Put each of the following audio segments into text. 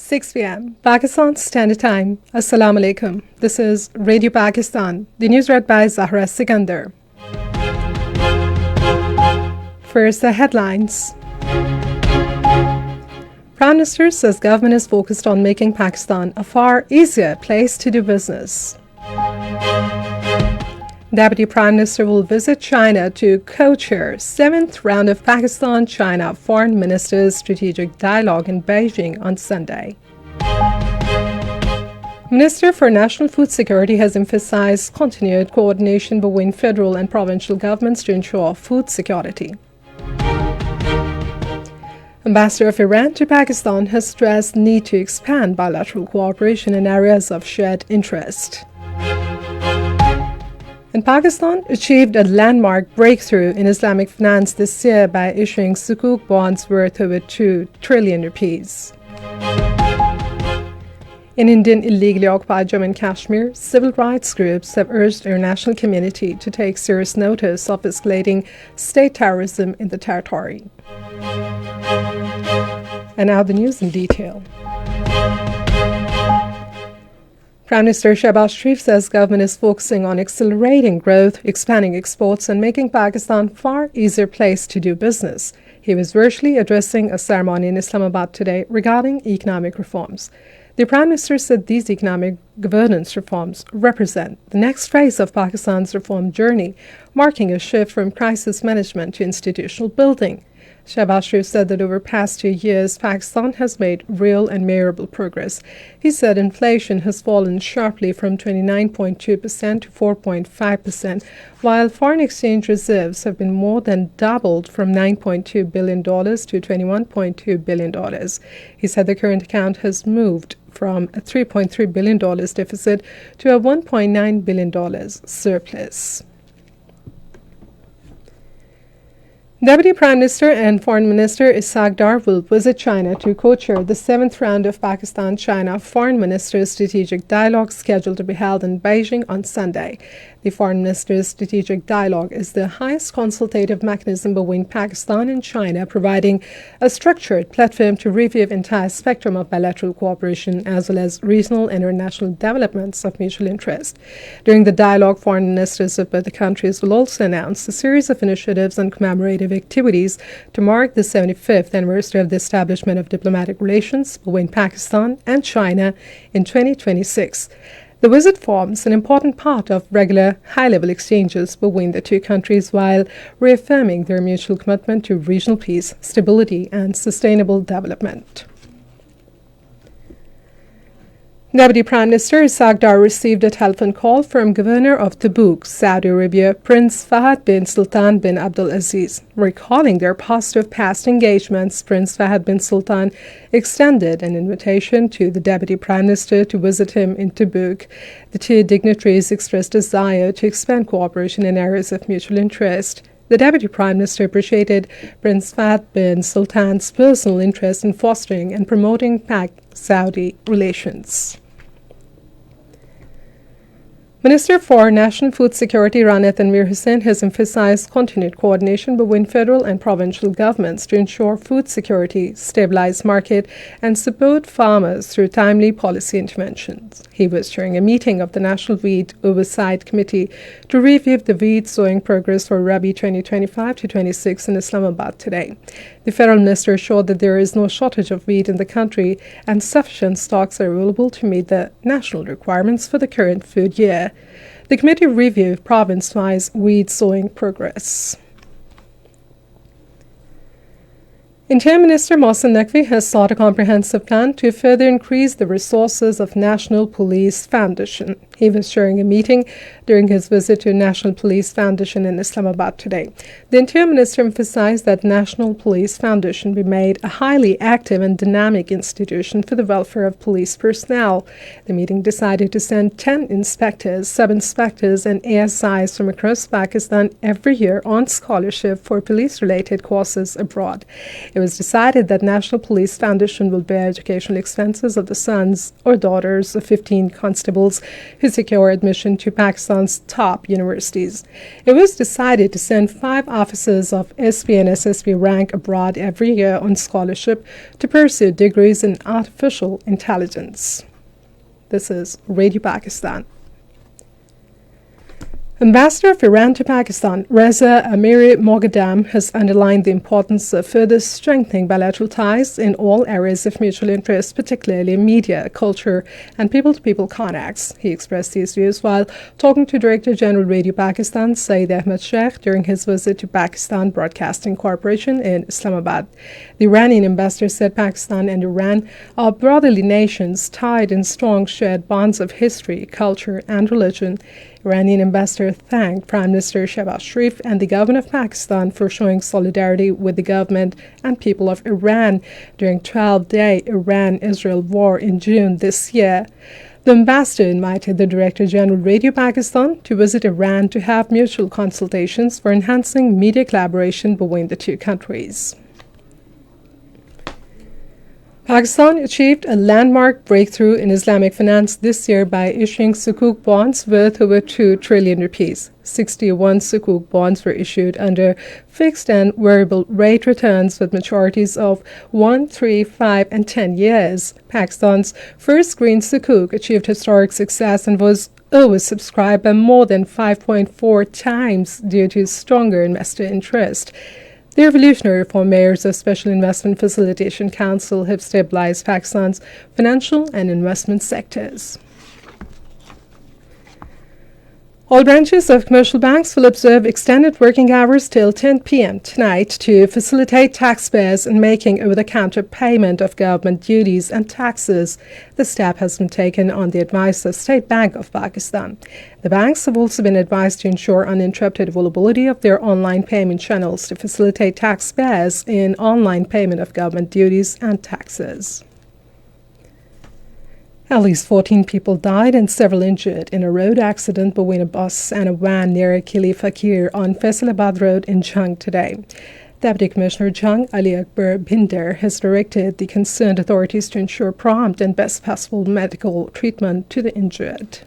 6 p.m. Pakistan Standard Time. Assalamu alaikum. This is Radio Pakistan. The news read by Zahra Sikandar. First, the headlines. Prime Minister says government is focused on making Pakistan a far easier place to do business. Deputy Prime Minister will visit China to co-chair 7th round of Pakistan-China Foreign Ministers' Strategic Dialogue in Beijing on Sunday. Minister for National Food Security has emphasized continued coordination between federal and provincial governments to ensure food security. Ambassador of Iran to Pakistan has stressed the need to expand bilateral cooperation in areas of shared interest. And Pakistan achieved a landmark breakthrough in Islamic finance this year by issuing sukuk bonds worth over 2 trillion rupees. In Indian illegally occupied Jammu and Kashmir, civil rights groups have urged the international community to take serious notice of escalating state terrorism in the territory. And now the news in detail. Prime Minister Shehbaz Sharif says government is focusing on accelerating growth, expanding exports, and making Pakistan a far easier place to do business. He was virtually addressing a ceremony in Islamabad today regarding economic reforms. The Prime Minister said these economic governance reforms represent the next phase of Pakistan's reform journey, marking a shift from crisis management to institutional building. Shehbaz Sharif said that over the past 2 years, Pakistan has made real and measurable progress. He said inflation has fallen sharply from 29.2% to 4.5%, while foreign exchange reserves have been more than doubled from $9.2 billion to $21.2 billion. He said the current account has moved from a $3.3 billion deficit to a $1.9 billion surplus. Deputy Prime Minister and Foreign Minister Ishaq Dar will visit China to co-chair the 7th round of Pakistan-China Foreign Ministers' Strategic Dialogue scheduled to be held in Beijing on Sunday. The Foreign Ministers' Strategic Dialogue is the highest consultative mechanism between Pakistan and China, providing a structured platform to review the entire spectrum of bilateral cooperation as well as regional and international developments of mutual interest. During the dialogue, foreign ministers of both the countries will also announce a series of initiatives and commemorative activities to mark the 75th anniversary of the establishment of diplomatic relations between Pakistan and China in 2026. The visit forms an important part of regular high-level exchanges between the two countries while reaffirming their mutual commitment to regional peace, stability, and sustainable development. Deputy Prime Minister Ishaq Dar received a telephone call from Governor of Tabuk, Saudi Arabia, Prince Fahd bin Sultan bin Abdul Aziz. Recalling their positive past engagements, Prince Fahd bin Sultan extended an invitation to the Deputy Prime Minister to visit him in Tabuk. The two dignitaries expressed desire to expand cooperation in areas of mutual interest. The Deputy Prime Minister appreciated Prince Fahd bin Sultan's personal interest in fostering and promoting Pak-Saudi relations. Minister for National Food Security Rana Tanveer Hussain has emphasized continued coordination between federal and provincial governments to ensure food security, stabilize market, and support farmers through timely policy interventions. He was chairing a meeting of the National Wheat Oversight Committee to review the wheat sowing progress for Rabi 2025-26 in Islamabad today. The federal minister assured that there is no shortage of wheat in the country and sufficient stocks are available to meet the national requirements for the current food year. The committee reviewed province-wide wheat sowing progress. Interior Minister Mohsin Naqvi has sought a comprehensive plan to further increase the resources of National Police Foundation. He was chairing a meeting during his visit to National Police Foundation in Islamabad today. The Interior Minister emphasized that National Police Foundation be made a highly active and dynamic institution for the welfare of police personnel. The meeting decided to send 10 inspectors, sub-inspectors, and ASIs from across Pakistan every year on scholarship for police-related courses abroad. It was decided that National Police Foundation will bear educational expenses of the sons or daughters of 15 constables who to secure admission to Pakistan's top universities. It was decided to send 5 officers of SP and SSB rank abroad every year on scholarship to pursue degrees in artificial intelligence. This is Radio Pakistan. Ambassador of Iran to Pakistan, Reza Amiri Moghadam, has underlined the importance of further strengthening bilateral ties in all areas of mutual interest, particularly media, culture, and people-to-people contacts. He expressed these views while talking to Director General Radio Pakistan, Saeed Ahmed Sheikh, during his visit to Pakistan Broadcasting Corporation in Islamabad. The Iranian ambassador said Pakistan and Iran are brotherly nations tied in strong shared bonds of history, culture, and religion. Iranian ambassador thanked Prime Minister Shehbaz Sharif and the government of Pakistan for showing solidarity with the government and people of Iran during 12-day Iran-Israel war in June this year. The ambassador invited the Director General Radio Pakistan to visit Iran to have mutual consultations for enhancing media collaboration between the two countries. Pakistan achieved a landmark breakthrough in Islamic finance this year by issuing sukuk bonds worth over 2 trillion rupees. 61 sukuk bonds were issued under fixed and variable rate returns with maturities of 1, 3, 5, and 10 years. Pakistan's first green sukuk achieved historic success and was oversubscribed by more than 5.4 times due to stronger investor interest. The Revolutionary Reform Mayors of Special Investment Facilitation Council have stabilized Pakistan's financial and investment sectors. All branches of commercial banks will observe extended working hours till 10 p.m. tonight to facilitate taxpayers in making over-the-counter payment of government duties and taxes. The step has been taken on the advice of State Bank of Pakistan. The banks have also been advised to ensure uninterrupted availability of their online payment channels to facilitate taxpayers in online payment of government duties and taxes. At least 14 people died and several injured in a road accident between a bus and a van near Kili Fakir on Faisalabad Road in Jhang today. Deputy Commissioner Jhang Ali Akbar Bhinder has directed the concerned authorities to ensure prompt and best possible medical treatment to the injured.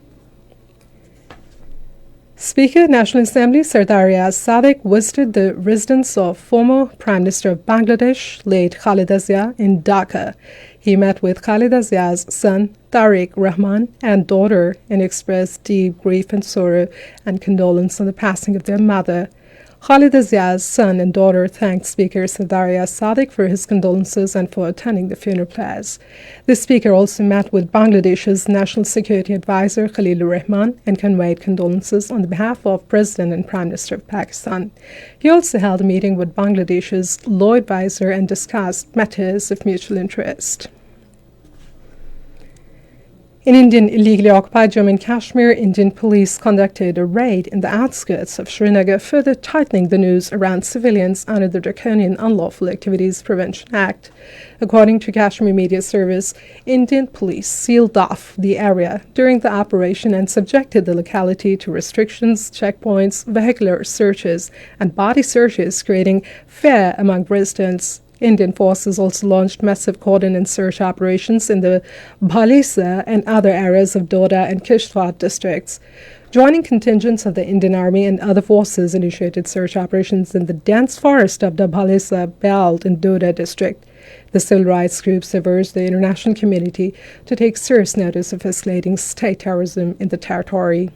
Speaker, National Assembly Sardar Riaz Sadiq visited the residence of former Prime Minister of Bangladesh, late Khaleda Zia, in Dhaka. He met with Khaleda Zia's son, Tariq Rahman, and daughter and expressed deep grief and sorrow and condolence on the passing of their mother. Khaleda Zia's son and daughter thanked Speaker Sardar Riaz Sadiq for his condolences and for attending the funeral prayers. The Speaker also met with Bangladesh's National Security Advisor Khalilur Rahman and conveyed condolences on behalf of President and Prime Minister of Pakistan. He also held a meeting with Bangladesh's law advisor and discussed matters of mutual interest. In Indian illegally occupied Jammu and Kashmir, Indian police conducted a raid in the outskirts of Srinagar, further tightening the noose around civilians under the Draconian Unlawful Activities Prevention Act. According to Kashmir Media Service, Indian police sealed off the area during the operation and subjected the locality to restrictions, checkpoints, vehicular searches, and body searches, creating fear among residents. Indian forces also launched massive cordon and search operations in the Bhalisa and other areas of Doda and Kishtwar districts. Joining contingents of the Indian Army and other forces initiated search operations in the dense forest of the Bhalisa belt in Doda district. The civil rights groups have urged the international community to take serious notice of escalating state terrorism in the territory.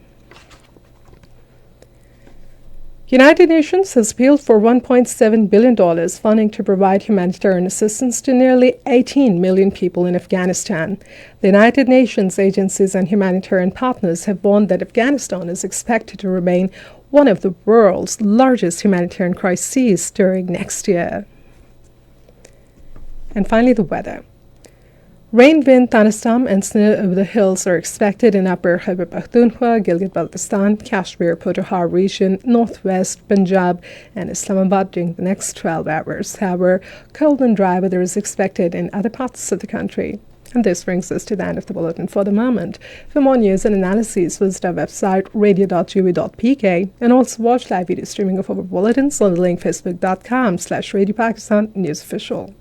United Nations has appealed for $1.7 billion funding to provide humanitarian assistance to nearly 18 million people in Afghanistan. The United Nations agencies and humanitarian partners have warned that Afghanistan is expected to remain one of the world's largest humanitarian crises during next year. And finally, the weather. Rain, wind, thunderstorm, and snow over the hills are expected in Upper Khyber Pakhtunkhwa, Gilgit-Baltistan, Kashmir, Potahar region, northwest Punjab, and Islamabad during the next 12 hours. However, cold and dry weather is expected in other parts of the country. And this brings us to the end of the bulletin for the moment. For more news and analyses, visit our website radio.gov.pk and also watch live video streaming of our bulletins on the link facebook.com/Radio Pakistan News Official.